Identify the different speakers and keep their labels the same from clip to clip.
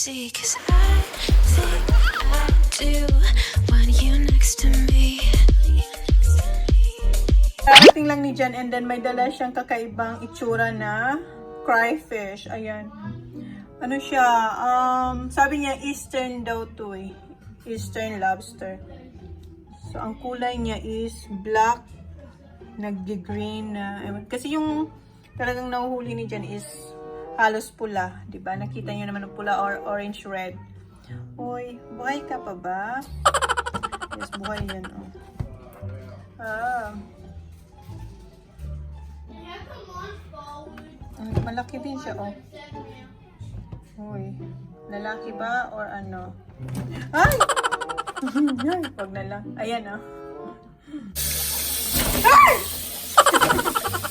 Speaker 1: see, 'cause I think I do want you next to me.
Speaker 2: Karating lang ni Jan and then may dala siyang kakaibang itsura na crawfish. Ayan. Ano siya? Sabi niya Eastern daw to eh. Eastern lobster. So, ang kulay niya is black, nag-green na. Kasi yung talagang nahuhuli ni Jan is halos pula. Diba? Nakita niyo naman ang pula or orange red. Uy, buhay ka pa ba? Yes, buhay yan. Oh. Malaki din siya, oh. Uy, lalaki ba or ano? Ay! Ay, wag na lang. Ayan, oh. Ay!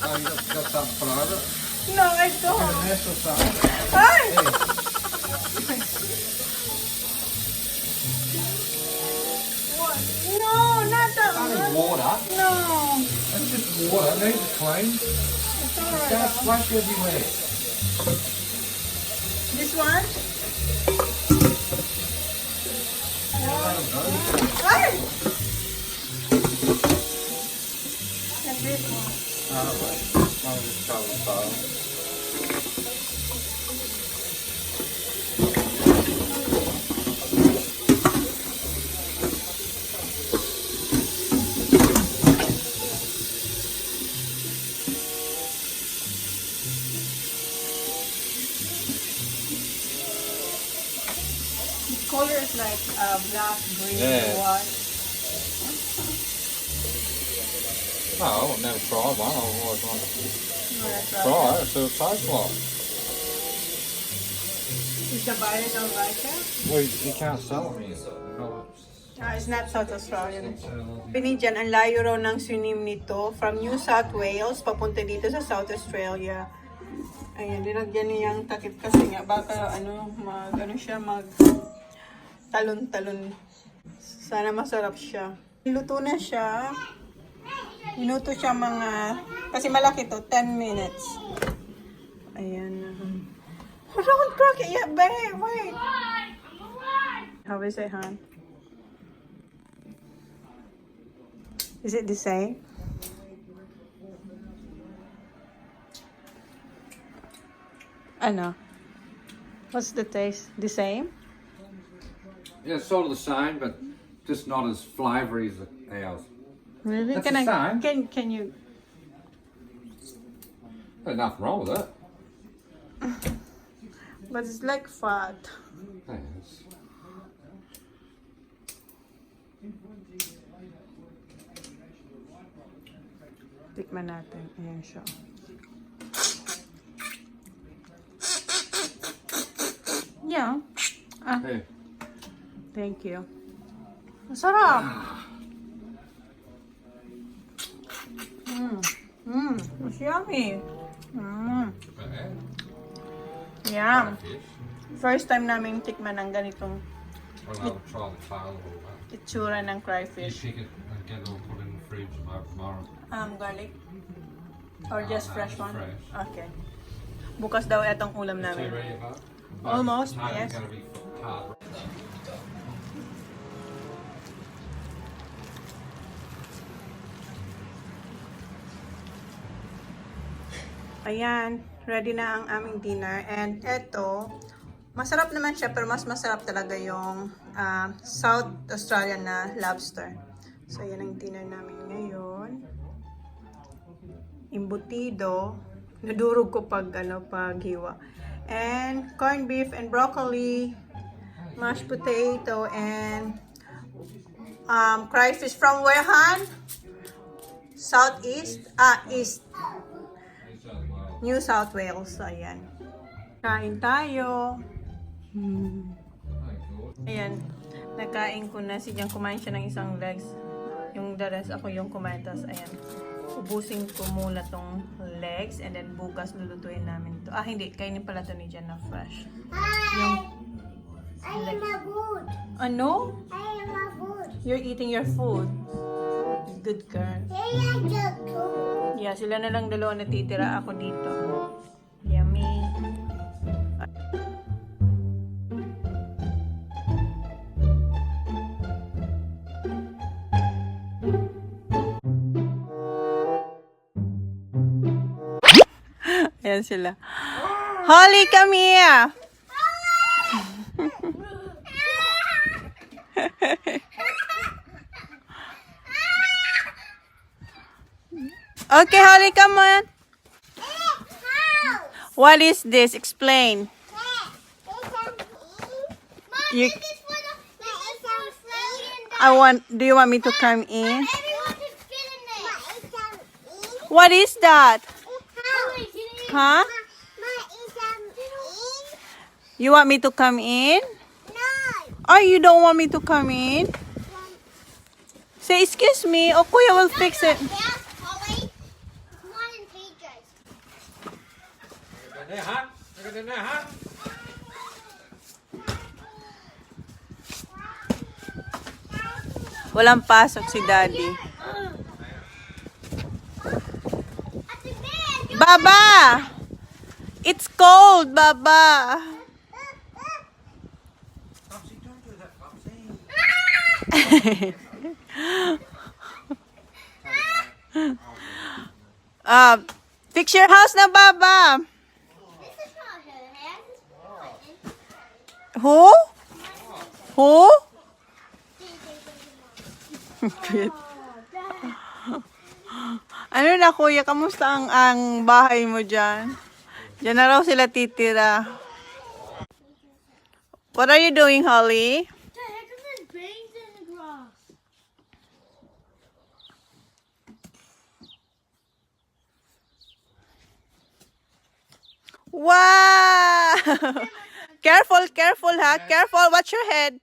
Speaker 3: Oh, you got something for over it?
Speaker 2: No, I don't.
Speaker 3: Got a nest or something?
Speaker 2: Ay! What? No, not that
Speaker 3: Only
Speaker 2: one.
Speaker 3: water.
Speaker 2: No.
Speaker 3: That's just water. It needs to clean.
Speaker 2: It's
Speaker 3: Don't
Speaker 2: alright.
Speaker 3: splash everywhere.
Speaker 2: This one?
Speaker 3: Let 'em go.
Speaker 2: Ay! And this one.
Speaker 3: Oh, wait. I'll just throw the bowl.
Speaker 2: The color is like black, green,
Speaker 3: Yeah.
Speaker 2: white.
Speaker 3: No, I've never tried one. I've always wanted to
Speaker 2: No, that's right.
Speaker 3: try it. See what it tastes like.
Speaker 2: Is the buyer don't like it?
Speaker 3: Well, you can't sell it here. No,
Speaker 2: It's not South Australian. Binidyan, ang layo raw ng sinim nito from New South Wales papunta dito sa South Australia. Ayan, dinagyan niyang takip kasi nga baka ano siya mag talon-talon. Sana masarap siya. Luto na siya. Minuto siya mga, kasi malaki to, 10 minutes. Ayan. Don't crack it yet, babe. Wait. How is it, hon? Is it the same? Ano? What's the taste? The same?
Speaker 3: yeah, it's sort of the same, but just not as flavoury as ours.
Speaker 2: Really?
Speaker 3: That's the same.
Speaker 2: Can you?
Speaker 3: There's nothing wrong with it.
Speaker 2: But it's like fat.
Speaker 3: Yes.
Speaker 2: Tikman natin. Ayan siya. Yeah.
Speaker 3: Here.
Speaker 2: Thank you. Masarap. It's yummy. Yeah. First time namin tikman ng ganitong
Speaker 3: Well, I'll try the tail of all that.
Speaker 2: itsura ng
Speaker 3: You
Speaker 2: crawfish.
Speaker 3: pick it and get it all put in the fridge by tomorrow.
Speaker 2: Garlic? Or just
Speaker 3: No,
Speaker 2: fresh
Speaker 3: just
Speaker 2: one?
Speaker 3: fresh.
Speaker 2: Okay. Bukas daw itong ulam
Speaker 3: So you
Speaker 2: namin.
Speaker 3: ready about?
Speaker 2: Almost,
Speaker 3: No,
Speaker 2: yes.
Speaker 3: It's going to be hard.
Speaker 2: Ayan, ready na ang aming dinner. And eto, masarap naman siya, pero mas masarap talaga yung South Australian na lobster. So, yan ang dinner namin ngayon. Embutido. Nadurog ko pag hiwa. And corned beef and broccoli, mashed potato, and crawfish from where, Han? Southeast? East. New South Wales. So, ayan. Kain tayo. Ayan. Nakain ko na. Si Jan kumain siya ng isang legs. Yung the rest, ako yung kumain. Tapos, ayan. Ubusin ko muna tong legs. And then, bukas lulutuin namin to. Hindi. Kainin pala to ni Jan na fresh. Yung leg. Ano? You're eating your food. Good girl. Yeah, sila na lang dalawa natitira, ako dito. Yummy. Ayan sila. Holly, come here! Okay, Holly, come on. What is this? Explain. You, do you want me to come in? What is that? Huh? You want me to come in? Oh, you don't want me to come in? Say, excuse me. Oh, Kuya will fix it. Walang pasok si Daddy. Baba! It's cold, Baba. Fix your house na, Baba. Who? Who? Ano na, Kuya? Kamusta ang bahay mo dyan? Diyan na raw sila titira. What are you doing, Holly? Wow! Careful, careful, ha? Careful, watch your head.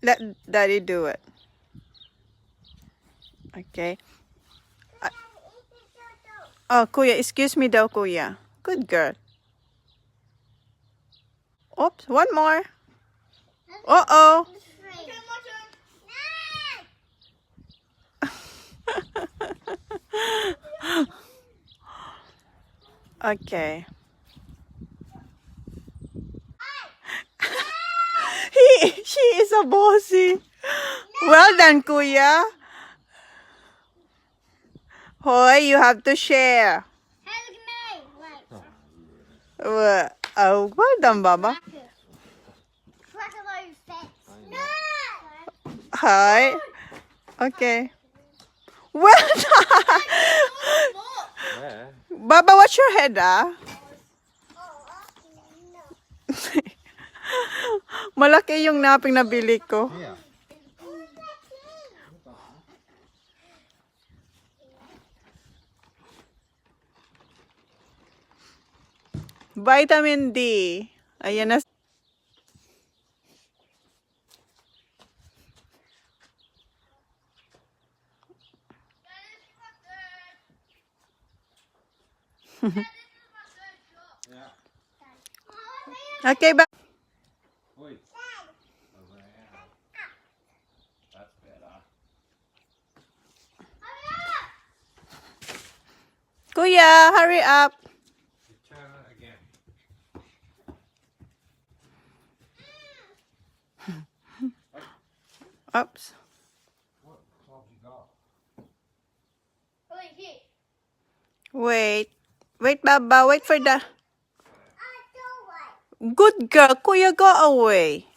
Speaker 2: Let Daddy do it. Okay. Oh, Kuya, excuse me daw, Kuya. Good girl. Oops, one more. Uh-oh. Okay. She is a bossy. Well done, Kuya. Hoy, you have to share. Oh, well done, Baba. Hi. Okay. Well done. Baba, watch your head, ah. Malaki yung naping nabili ko. Vitamin D. Ayan na. Okay, ba? Kuya, hurry up. Oops. Wait. Wait, Baba. Wait for the... Good girl. Kuya, go away.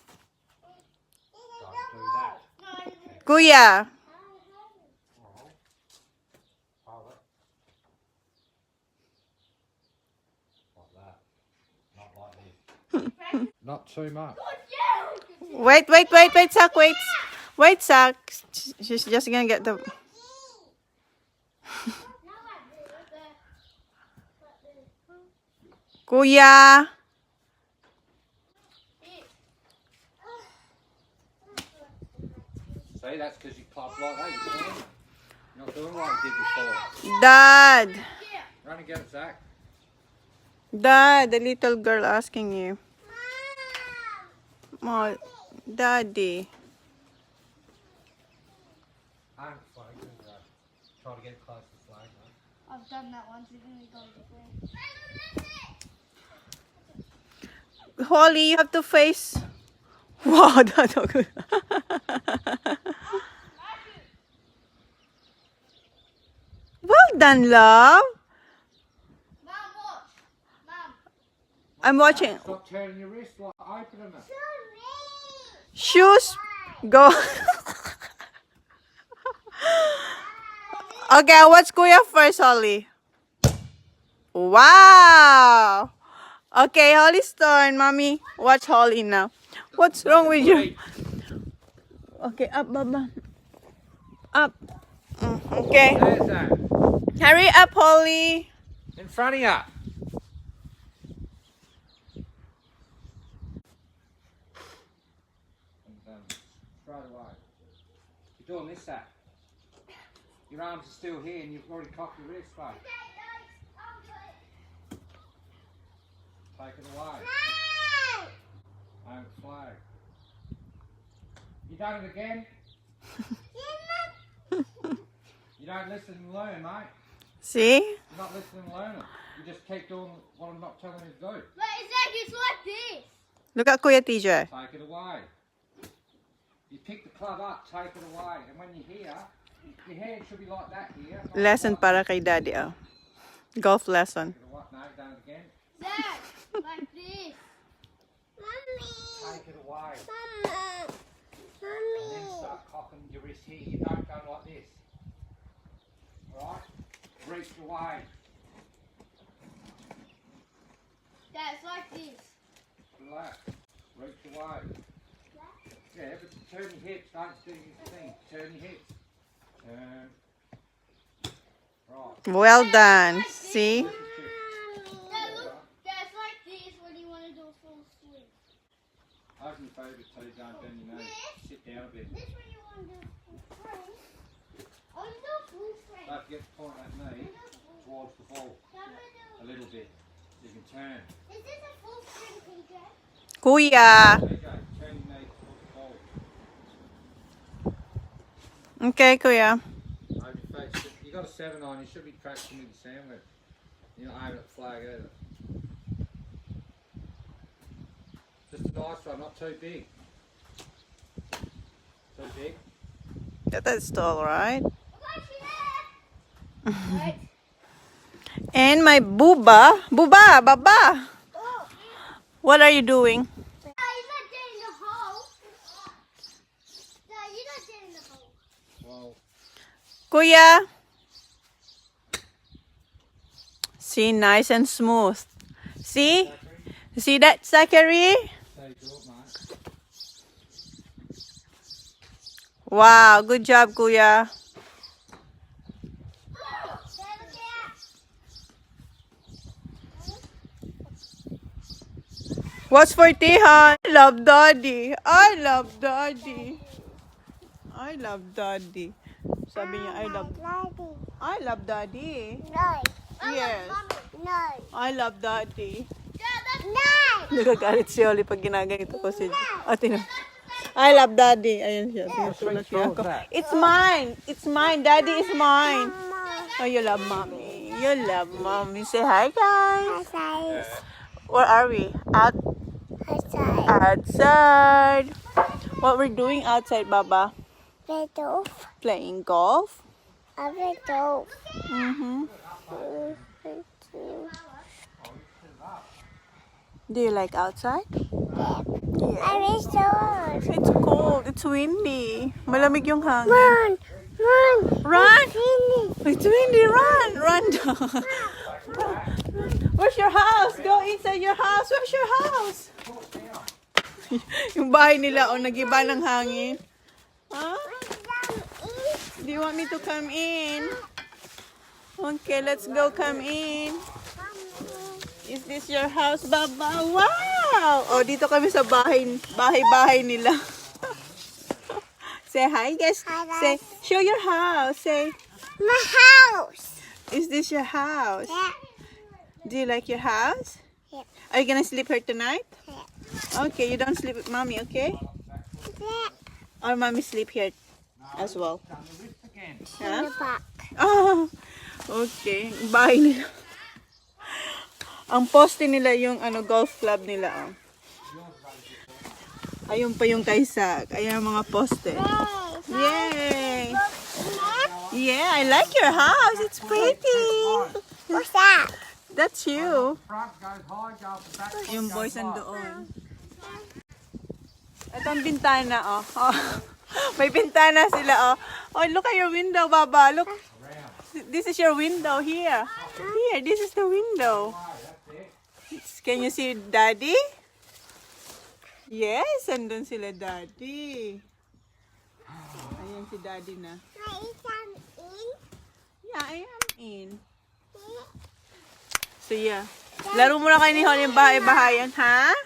Speaker 2: Kuya.
Speaker 3: Not too much.
Speaker 2: Wait, Sak, wait. Wait, Sak. She's just gonna get the... Kuya.
Speaker 3: See, that's because you clapped like that. You're not doing like you did before.
Speaker 2: Dad.
Speaker 3: Run and get it, Zach.
Speaker 2: Dad, the little girl asking you. Oh, Daddy.
Speaker 3: I'm fine. Try to get close to the flag, mate.
Speaker 4: I've done that once, even though we got it.
Speaker 2: Holly, you have to face. Wow, that's so good. Well done, love. I'm watching.
Speaker 3: Stop turning your wrist like opening it.
Speaker 2: Shoes, go. Okay, what's Kuya first, Holly? Wow. Okay, Holly's turn. Mommy, watch Holly now. What's wrong with you? Okay, up, Baba. Up. Okay.
Speaker 3: There's that.
Speaker 2: Hurry up, Holly.
Speaker 3: In front of you. Straight away. You're doing this, that. Your arms are still here and you've already cocked your wrist, mate. Take it away. Don't flag. You done it again? You don't listen and learn, mate.
Speaker 2: See?
Speaker 3: You're not listening and learning. You just keep doing what I'm not telling you to do.
Speaker 4: But it's like this.
Speaker 2: Look at Kuya TJ.
Speaker 3: Take it away. You pick the club up, take it away. And when you're here, your hand should be like that here. not
Speaker 2: Lesson
Speaker 3: like
Speaker 2: para kay Daddy, oh. Golf lesson.
Speaker 3: Take it away. No, done it again.
Speaker 4: Dad, like this. Mommy.
Speaker 3: Take it away.
Speaker 4: Mama.
Speaker 3: And then start cocking your wrist here. You don't go like this. Alright? Reach away.
Speaker 4: Dad, it's like this.
Speaker 3: Relax. Reach away. Yeah, but turn your hips. Don't do your thing. Turn your hips. Turn. Right.
Speaker 2: Well done. See?
Speaker 4: Dad, look. Dad, it's like this when you want to do a full swing.
Speaker 3: Open your favourite so you don't bend your knees. Sit down a bit.
Speaker 4: This when you want to do a full swing. Oh, you do a full swing.
Speaker 3: Don't forget to point that knee towards the ball a little bit. You can turn.
Speaker 4: Is this a full swing, PJ?
Speaker 2: Kuya.
Speaker 3: There you go. Turn your knee towards the ball.
Speaker 2: Okay, Kuya.
Speaker 3: Over your face. You got a 7 on. You should be practicing with the sandwich. You're not aiming at the flag either. Just a nice one, not too big. Too big.
Speaker 2: That's all right.
Speaker 4: Right.
Speaker 2: And my booba. Booba, baba.
Speaker 4: Oh.
Speaker 2: What are you doing?
Speaker 4: Dad, you're not getting the hole. Dad, you're not getting the hole.
Speaker 3: Well,
Speaker 2: Kuya. See, nice and smooth. See? See that, Zachary?
Speaker 3: so you do it, mate.
Speaker 2: Wow, good job, Kuya.
Speaker 4: Dad, look out.
Speaker 2: What's for Tihan? I love Daddy. I love Daddy. I love Daddy. Sabi niya, I love Daddy.
Speaker 4: No.
Speaker 2: Yes.
Speaker 4: No.
Speaker 2: I love Daddy.
Speaker 4: Dad, that's no.
Speaker 2: Nagagalit si Oli pag ginaganito ko si Ate. I love Daddy. Ayun siya. Tinutulak niya ako. It's mine. It's mine. Daddy is mine. Oh, you love Mommy. You love Mommy. Say hi, guys. Where are we? Outside. What we're doing outside, Baba? Playing golf. Mm-hmm. Do you like outside? Yes. It's cold. It's windy. Malamig yung hangin. Run! It's windy. Run! Run down. Where's your house? Go inside your house. Where's your house? Yung bahay nila, oh, nag-iba ng hangin. Huh? Do you want me to come in? Okay, let's go come in. Is this your house, Baba? Wow! Oh, dito kami sa bahay nila. Say hi, guys. Say, show your house. Say,
Speaker 4: My house.
Speaker 2: is this your house?
Speaker 4: Yeah.
Speaker 2: Do you like your house?
Speaker 4: Yeah.
Speaker 2: Are you gonna sleep here tonight?
Speaker 4: Yeah.
Speaker 2: Okay, you don't sleep with Mommy, okay? Or Mommy sleep here as well.
Speaker 3: Turn the wrist again.
Speaker 2: Huh?
Speaker 4: back.
Speaker 2: Oh, okay. Bahay nila. Ang poste nila yung golf club nila. Oh. Ayun pa yung kaisag. Ayan ang mga poste. Yay! Yeah, I like your house. It's pretty.
Speaker 4: What's that?
Speaker 2: That's you.
Speaker 3: Front goes high, go up the back.
Speaker 2: Yung boys nandoon. Ito ang bintana, oh. Oh. May bintana sila, oh. Oh, look at your window, Baba. Look. This is your window here. Here, this is the window. Can you see Daddy? Yes, andun sila Daddy. Ayan si Daddy na. Yeah, I am in. So yeah. Laro muna kayo ni Holly yung bahay-bahayan, ha?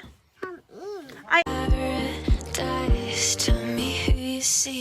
Speaker 1: Paradise, tell me who you see.